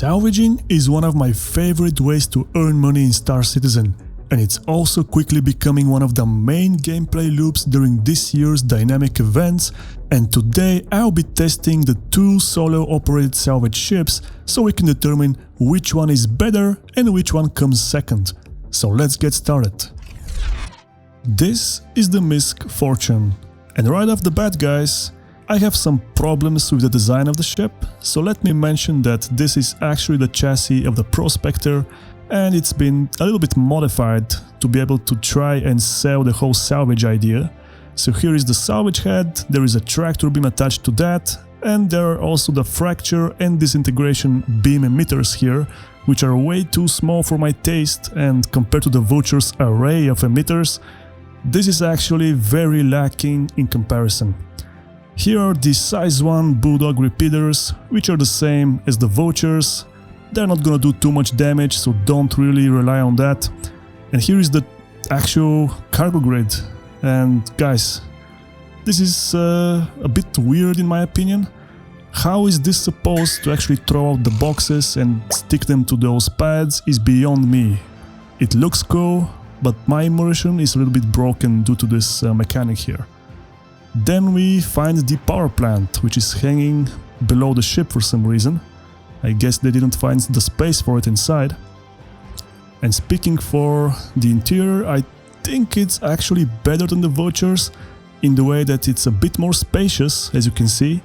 Salvaging is one of my favorite ways to earn money in Star Citizen, and it's also quickly becoming one of the main gameplay loops during this year's dynamic events, and today I'll be testing the two solo-operated salvage ships so we can determine which one is better and which one comes second. So let's get started. This is the MISC Fortune, and right off the bat guys, I have some problems with the design of the ship, so let me mention that this is actually the chassis of the Prospector, and it's been a little bit modified to be able to try and sell the whole salvage idea. So here is the salvage head, there is a tractor beam attached to that, and there are also the fracture and disintegration beam emitters here, which are way too small for my taste, and compared to the Vulture's array of emitters, this is actually very lacking in comparison. Here are the size 1 Bulldog repeaters, which are the same as the Vultures. They're not gonna do too much damage, so don't really rely on that. And here is the actual cargo grid. And guys, this is a bit weird in my opinion. How is this supposed to actually throw out the boxes and stick them to those pads is beyond me. It looks cool, but my immersion is a little bit broken due to this mechanic here. Then we find the power plant, which is hanging below the ship for some reason. I guess they didn't find the space for it inside. And speaking for the interior, I think it's actually better than the Vultures in the way that it's a bit more spacious, as you can see,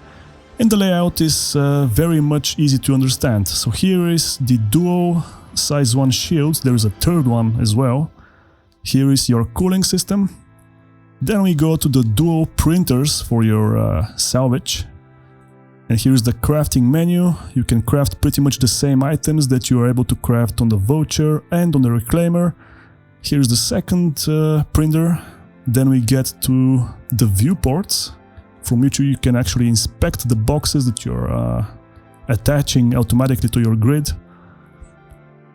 and the layout is very much easy to understand. So here is the dual size 1 shields, there is a third one as well. Here is your cooling system. Then we go to the dual printers for your salvage. And here's the crafting menu. You can craft pretty much the same items that you are able to craft on the Vulture and on the Reclaimer. Here's the second printer. Then we get to the viewports, from which you can actually inspect the boxes that you're attaching automatically to your grid.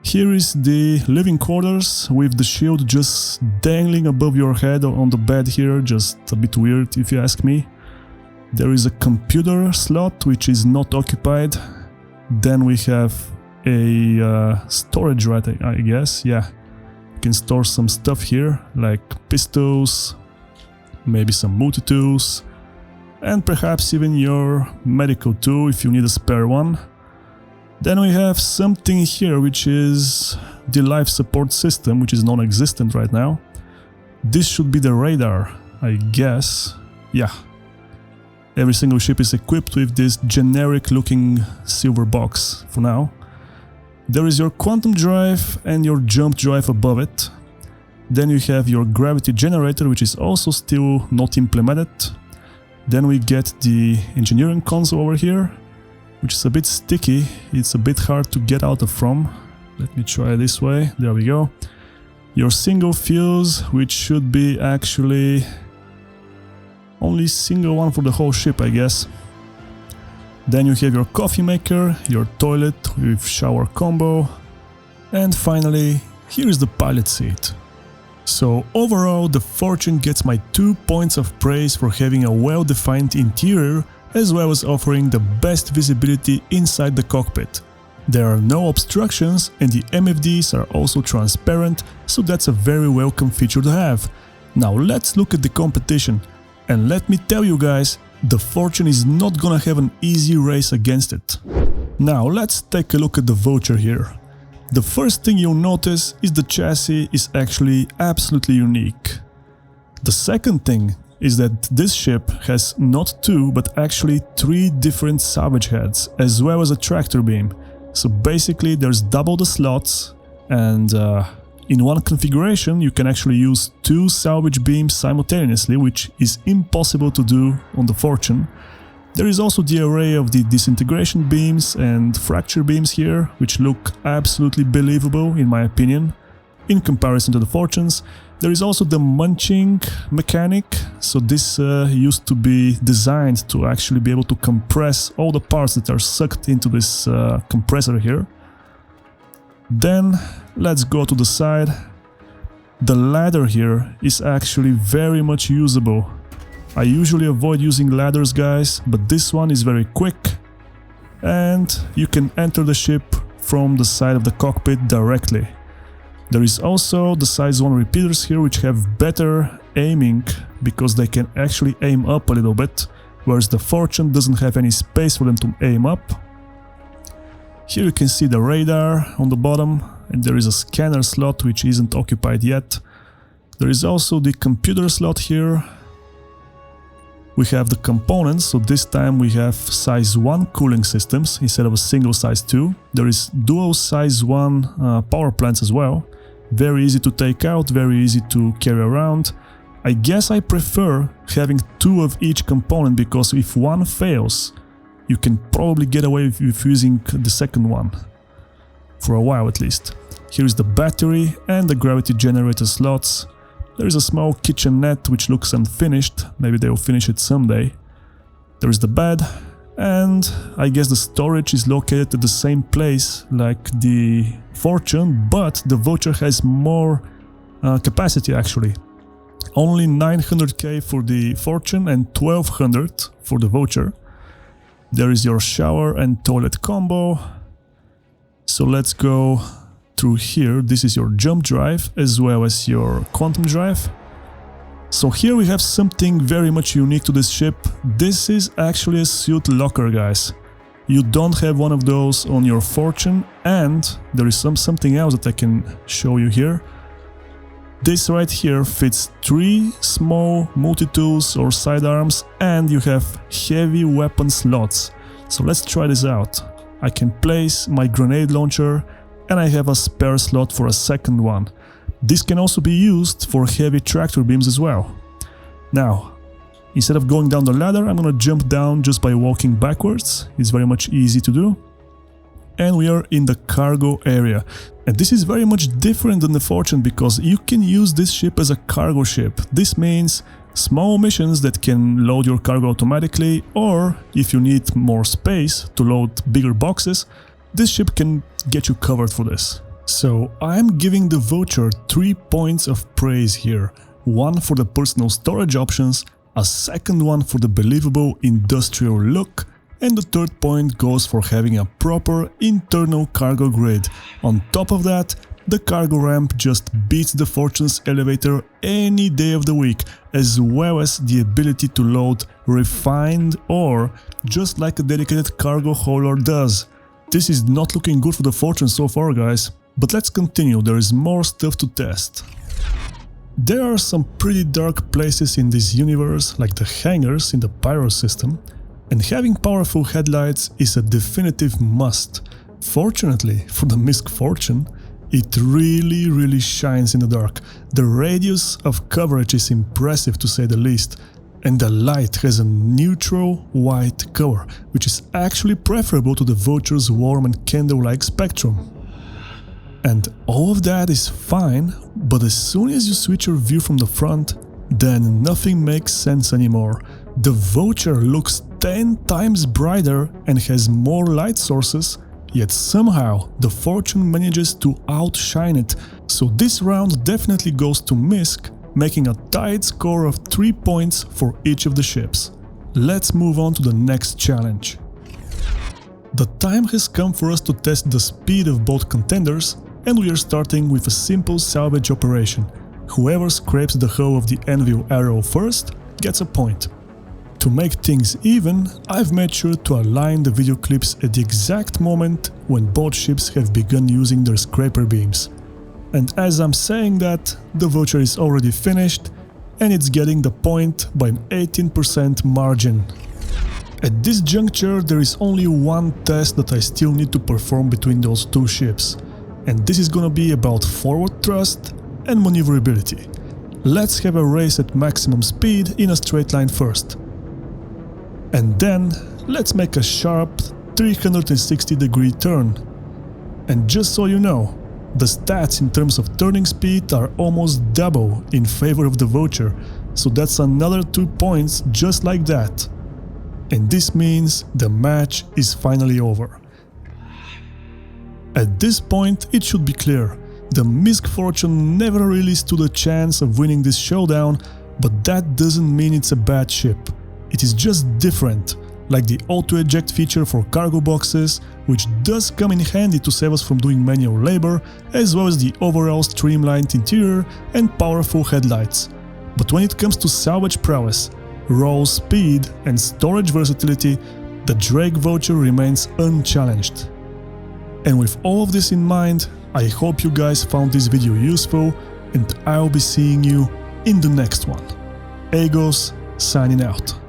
Here is the living quarters with the shield just dangling above your head on the bed here, just a bit weird if you ask me. There is a computer slot which is not occupied. Then we have a storage, right, I guess, yeah. You can store some stuff here, like pistols, maybe some multi-tools, and perhaps even your medical tool if you need a spare one. Then we have something here which is the life support system, which is non-existent right now. This should be the radar, I guess. Yeah. Every single ship is equipped with this generic looking silver box for now. There is your quantum drive and your jump drive above it. Then you have your gravity generator, which is also still not implemented. Then we get the engineering console over here, which is a bit sticky, it's a bit hard to get out of from. Let me try this way, there we go. Your single fuse, which should be actually only single one for the whole ship, I guess. Then you have your coffee maker, your toilet with shower combo, and finally, here is the pilot seat. So overall, the Fortune gets my 2 points of praise for having a well-defined interior, as well as offering the best visibility inside the cockpit. There are no obstructions and the MFDs are also transparent, so that's a very welcome feature to have. Now let's look at the competition, and let me tell you guys, the Fortune is not gonna have an easy race against it. Now let's take a look at the Vulture here. The first thing you'll notice is the chassis is actually absolutely unique. The second thing is that this ship has not 2 but actually 3 different salvage heads, as well as a tractor beam. So basically there's double the slots, and in one configuration you can actually use 2 salvage beams simultaneously, which is impossible to do on the Fortune. There is also the array of the disintegration beams and fracture beams here, which look absolutely believable in my opinion, in comparison to the Fortunes. There is also the munching mechanic, so this used to be designed to actually be able to compress all the parts that are sucked into this compressor here. Then let's go to the side. The ladder here is actually very much usable. I usually avoid using ladders guys, but this one is very quick, and you can enter the ship from the side of the cockpit directly. There is also the size 1 repeaters here, which have better aiming because they can actually aim up a little bit, whereas the Fortune doesn't have any space for them to aim up. Here you can see the radar on the bottom, and there is a scanner slot which isn't occupied yet. There is also the computer slot here. We have the components, so this time we have size 1 cooling systems instead of a single size 2. There is dual size 1 power plants as well. Very easy to take out, very easy to carry around. I guess I prefer having 2 of each component, because if one fails, you can probably get away with using the second one. For a while at least. Here is the battery and the gravity generator slots. There is a small kitchenette which looks unfinished, maybe they will finish it someday. There is the bed, and I guess the storage is located at the same place like the Fortune, but the Vulture has more capacity actually. Only 900k for the Fortune and 1200 for the Vulture. There is your shower and toilet combo. So let's go through here. This is your jump drive as well as your quantum drive. So here we have something very much unique to this ship. This is actually a suit locker, guys. You don't have one of those on your Fortune, and there is something else that I can show you here. This right here fits 3 small multi-tools or sidearms, and you have heavy weapon slots. So let's try this out. I can place my grenade launcher, and I have a spare slot for a second one. This can also be used for heavy tractor beams as well. Now, instead of going down the ladder, I'm gonna jump down just by walking backwards. It's very much easy to do. And we are in the cargo area. And this is very much different than the Fortune, because you can use this ship as a cargo ship. This means small missions that can load your cargo automatically, or if you need more space to load bigger boxes, this ship can get you covered for this. So I'm giving the Vulture 3 points of praise here. 1 for the personal storage options, a second one for the believable industrial look, and the third point goes for having a proper internal cargo grid. On top of that, the cargo ramp just beats the Fortune's elevator any day of the week, as well as the ability to load refined ore just like a dedicated cargo hauler does. This is not looking good for the Fortune so far, guys. But let's continue, there is more stuff to test. There are some pretty dark places in this universe, like the hangars in the Pyro system, and having powerful headlights is a definitive must. Fortunately for the MISC Fortune, it really shines in the dark. The radius of coverage is impressive to say the least, and the light has a neutral white color, which is actually preferable to the Vulture's warm and candle-like spectrum. And all of that is fine, but as soon as you switch your view from the front, then nothing makes sense anymore. The Vulture looks 10 times brighter and has more light sources, yet somehow the Fortune manages to outshine it. So this round definitely goes to MISC, making a tied score of 3 points for each of the ships. Let's move on to the next challenge. The time has come for us to test the speed of both contenders, and we are starting with a simple salvage operation. Whoever scrapes the hull of the anvil arrow first gets a point. To make things even, I've made sure to align the video clips at the exact moment when both ships have begun using their scraper beams. And as I'm saying that, the Vulture is already finished, and it's getting the point by an 18% margin. At this juncture, there is only one test that I still need to perform between those two ships, and this is gonna be about forward thrust and maneuverability. Let's have a race at maximum speed in a straight line first. And then, let's make a sharp 360-degree turn. And just so you know, the stats in terms of turning speed are almost double in favor of the Vulture, so that's another 2 points just like that. And this means the match is finally over. At this point, it should be clear, the MISC Fortune never really stood a chance of winning this showdown, but that doesn't mean it's a bad ship. It is just different, like the auto-eject feature for cargo boxes, which does come in handy to save us from doing manual labor, as well as the overall streamlined interior and powerful headlights. But when it comes to salvage prowess, roll speed and storage versatility, the Drake Vulture remains unchallenged. And with all of this in mind, I hope you guys found this video useful, and I'll be seeing you in the next one. Agos signing out.